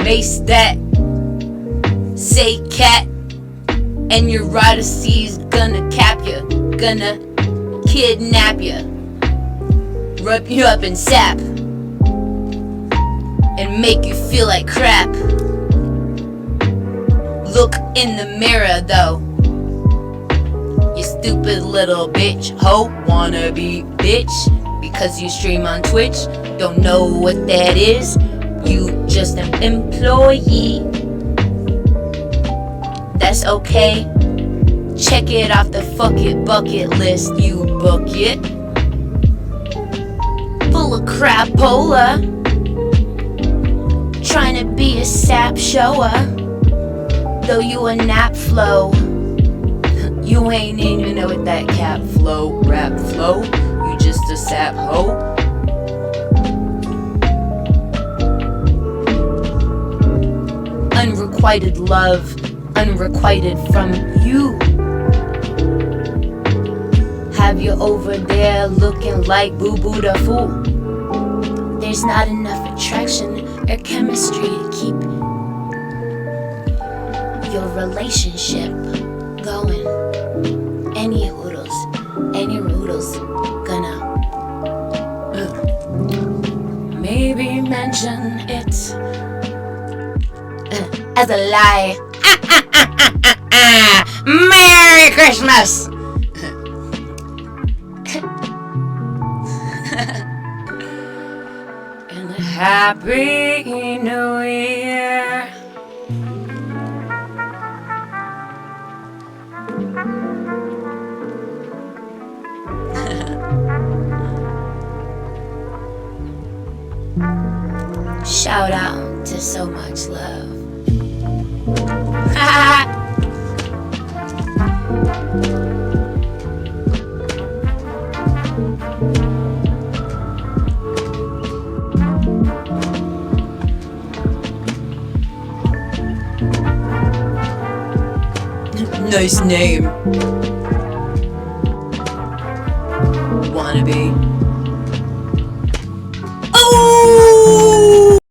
Base that. Say cat. Ennyarodasi's gonna cap ya. Gonna kidnap ya. Rub you up in sap. And make you feel like crap. Look in the mirror though. You stupid little bitch, hoe, wannabe bitch. Because you stream on Twitch, don't know what that is. You just an employee. That's okay. Check it off the fuck it bucket list, you book it. Full of crapola. Trying to be a sap shower. Though you a nap flow. You ain't even know what that cap flow, rap flow. You just a sap hoe. Unrequited love, unrequited from you. Have you over there looking like Boo Boo the Fool? There's not enough attraction or chemistry to keep your relationship going. Any hoodles gonna maybe mention it as a lie. Merry Christmas. And Happy New Year. Shout out to So Much Love. Nice name. Wannabe.